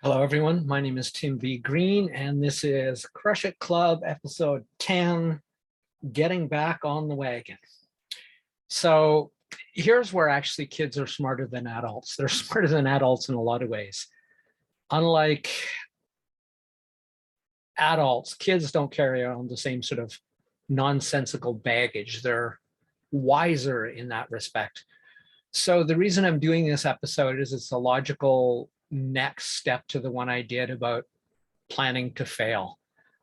Hello, everyone. My name is Tim V. Green, and this is Crush It Club, episode 10, Getting Back on the Wagon. So here's where actually kids are smarter than adults. They're smarter than adults in a lot of ways. Unlike adults, kids don't carry around the same sort of nonsensical baggage. They're wiser in that respect. So the reason I'm doing this episode is it's a logical next step to the one I did about planning to fail.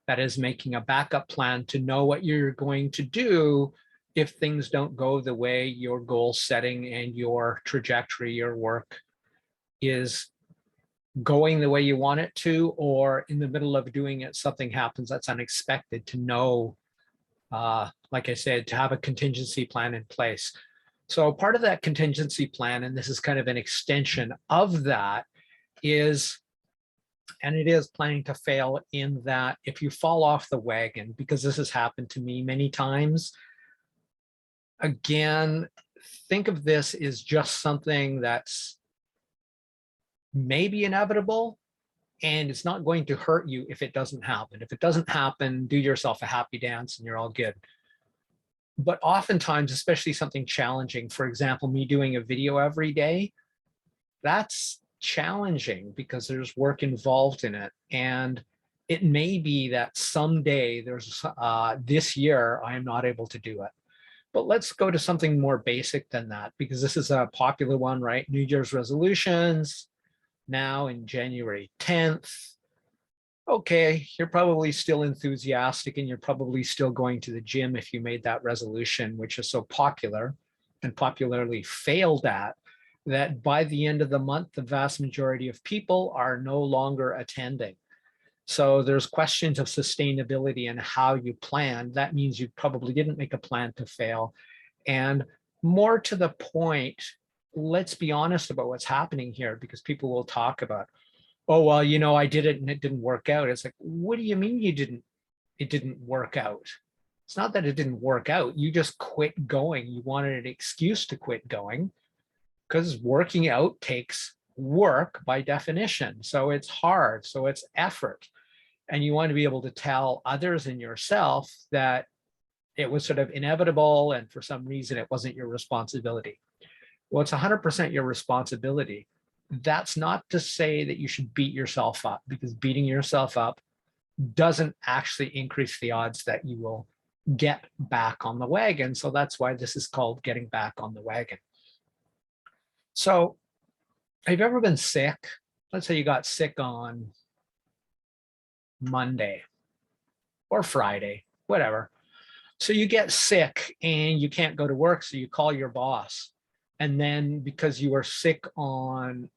That is making a backup plan to know what you're going to do if things don't go the way your goal setting and your trajectory, your work is going the way you want it to, or in the middle of doing it, something happens that's unexpected, to know, like I said, to have a contingency plan in place. So part of that contingency plan, and this is kind of an extension of that, is, and it is planning to fail, in that if you fall off the wagon, because this has happened to me many times, again, think of this as just something that's maybe inevitable, and it's not going to hurt you if it doesn't happen. If it doesn't happen, do yourself a happy dance and you're all good. But oftentimes, especially something challenging, for example, me doing a video every day, that's challenging because there's work involved in it. And it may be that someday this year, I am not able to do it. But let's go to something more basic than that, because this is a popular one, right? New Year's resolutions, now in January 10th. Okay, you're probably still enthusiastic and you're probably still going to the gym if you made that resolution, which is so popular and popularly failed at, that by the end of the month, the vast majority of people are no longer attending. So there's questions of sustainability and how you plan. That means you probably didn't make a plan to fail. And more to the point, let's be honest about what's happening here, because people will talk about, oh, well, I did it and it didn't work out. It's like, what do you mean it didn't work out? It's not that it didn't work out. You just quit going. You wanted an excuse to quit going, because working out takes work by definition. So it's hard. So it's effort. And you want to be able to tell others and yourself that it was sort of inevitable and for some reason it wasn't your responsibility. Well, it's 100% your responsibility. That's not to say that you should beat yourself up, because beating yourself up doesn't actually increase the odds that you will get back on the wagon. So that's why this is called getting back on the wagon. So have you ever been sick? Let's say you got sick on Monday or Friday, whatever. So you get sick and you can't go to work, so you call your boss. And then because you were sick on,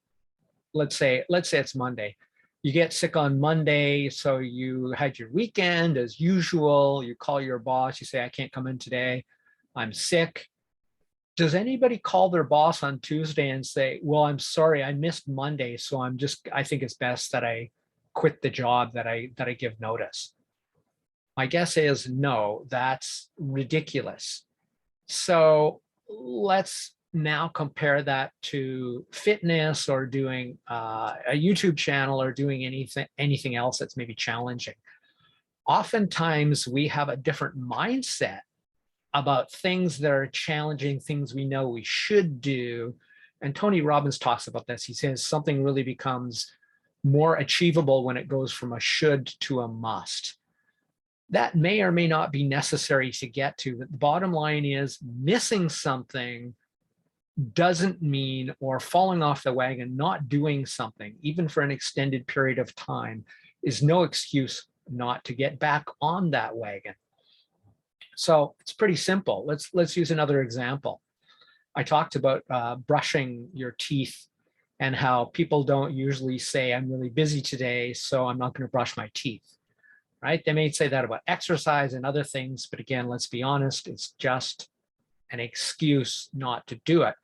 let's say it's Monday, you get sick on Monday, so you had your weekend as usual, you call your boss, you say, I can't come in today, I'm sick. Does anybody call their boss on Tuesday and say, well, I'm sorry, I missed Monday, so I think it's best that I quit the job, that I give notice? My guess is no, that's ridiculous. So let's now compare that to fitness, or doing a YouTube channel, or doing anything else that's maybe challenging. Oftentimes we have a different mindset about things that are challenging, things we know we should do. And Tony Robbins talks about this. He says something really becomes more achievable when it goes from a should to a must. That may or may not be necessary to get to. But the bottom line is, missing something doesn't mean, or falling off the wagon, not doing something, even for an extended period of time, is no excuse not to get back on that wagon. So it's pretty simple. Let's use another example. I talked about brushing your teeth, and how people don't usually say, I'm really busy today, so I'm not going to brush my teeth, right? They may say that about exercise and other things, but again, let's be honest, it's just an excuse not to do it.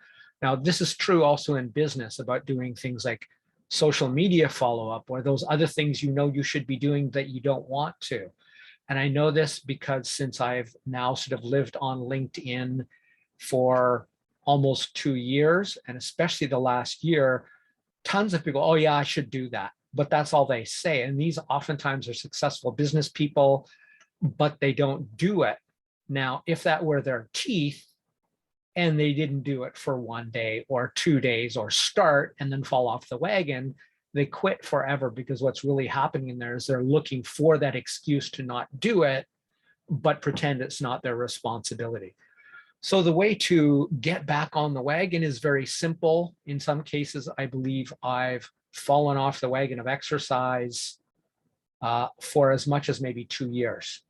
Now, this is true also in business, about doing things like social media follow-up, or those other things you should be doing that you don't want to. And I know this because since I've now sort of lived on LinkedIn for almost 2 years, and especially the last year, tons of people, oh yeah, I should do that. but that's all they say. And these oftentimes are successful business people, but they don't do it. Now, if that were their teeth and they didn't do it for 1 day or 2 days or start and then fall off the wagon, they quit forever, because what's really happening in there is they're looking for that excuse to not do it, but pretend it's not their responsibility. So the way to get back on the wagon is very simple. In some cases, I believe I've fallen off the wagon of exercise for as much as maybe 2 years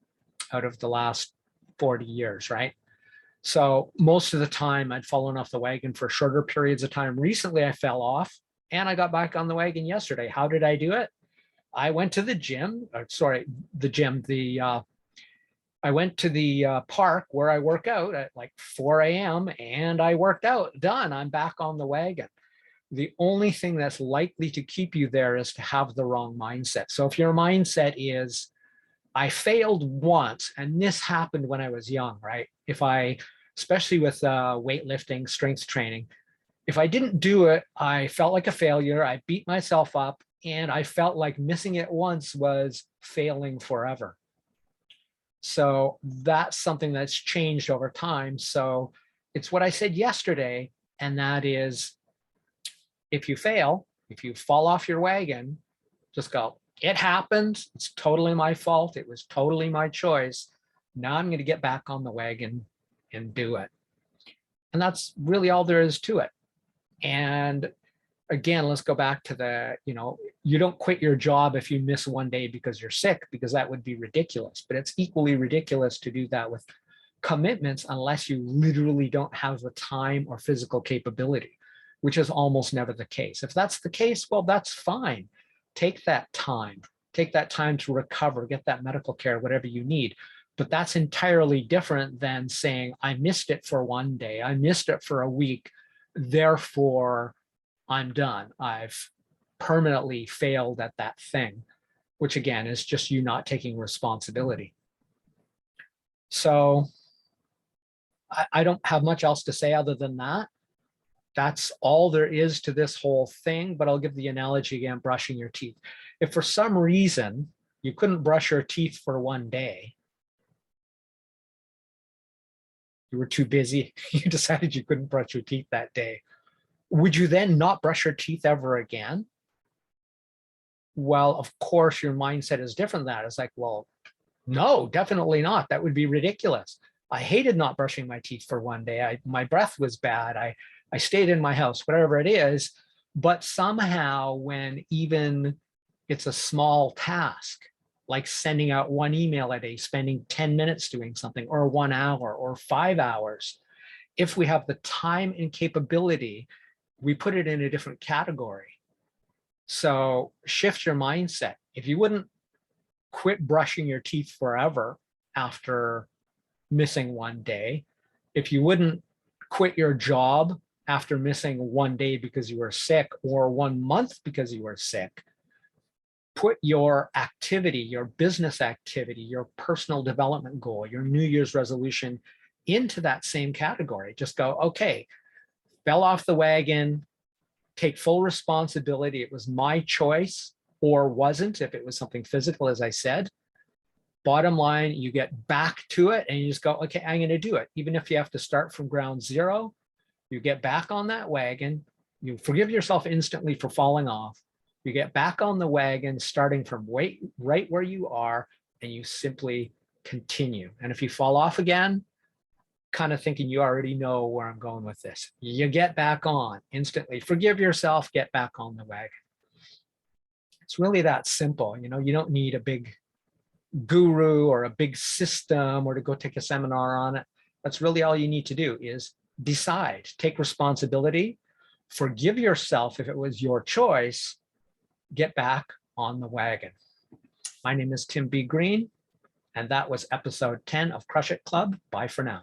out of the last 40 years, right? So most of the time I'd fallen off the wagon for shorter periods of time. Recently, I fell off and I got back on the wagon yesterday. How did I do it? I went to the gym, I went to the park where I work out at like 4 a.m. and I worked out, done. I'm back on the wagon. The only thing that's likely to keep you there is to have the wrong mindset. So if your mindset is, I failed once, and this happened when I was young, right? Especially with weightlifting, strength training, if I didn't do it, I felt like a failure. I beat myself up, and I felt like missing it once was failing forever. So that's something that's changed over time. So it's what I said yesterday, and that is, if you fail, if you fall off your wagon, just go, it happened. It's totally my fault. It was totally my choice. Now I'm going to get back on the wagon and do it. And that's really all there is to it. And again, let's go back to you don't quit your job if you miss 1 day because you're sick, because that would be ridiculous. But it's equally ridiculous to do that with commitments unless you literally don't have the time or physical capability, which is almost never the case. If that's the case, well, that's fine. Take that time to recover, get that medical care, whatever you need. But that's entirely different than saying, I missed it for 1 day, I missed it for a week, therefore I'm done. I've permanently failed at that thing, which again is just you not taking responsibility. So I don't have much else to say other than that. That's all there is to this whole thing, but I'll give the analogy again, brushing your teeth. If for some reason you couldn't brush your teeth for 1 day, you were too busy, you decided you couldn't brush your teeth that day, would you then not brush your teeth ever again? Well, of course, your mindset is different than that. It's like, well, no, definitely not. That would be ridiculous. I hated not brushing my teeth for 1 day. My breath was bad. I stayed in my house, whatever it is. But somehow, when even it's a small task, like sending out 1 email a day, spending 10 minutes doing something, or 1 hour or 5 hours, if we have the time and capability, we put it in a different category. So shift your mindset. If you wouldn't quit brushing your teeth forever after missing 1 day, if you wouldn't quit your job after missing 1 day because you were sick, or 1 month because you were sick, put your activity, your business activity, your personal development goal, your New Year's resolution into that same category. Just go, okay, fell off the wagon, take full responsibility. It was my choice, or wasn't, if it was something physical, as I said. Bottom line, you get back to it and you just go, okay, I'm going to do it. Even if you have to start from ground zero, you get back on that wagon. You forgive yourself instantly for falling off. You get back on the wagon, starting from right where you are, and you simply continue. And if you fall off again, kind of thinking you already know where I'm going with this, you get back on instantly. Forgive yourself, get back on the wagon. It's really that simple. You don't need a big guru or a big system or to go take a seminar on it. That's really all you need to do is decide, take responsibility, forgive yourself if it was your choice, get back on the wagon. My name is Tim B. Green, and that was episode 10 of Crush It Club. Bye for now.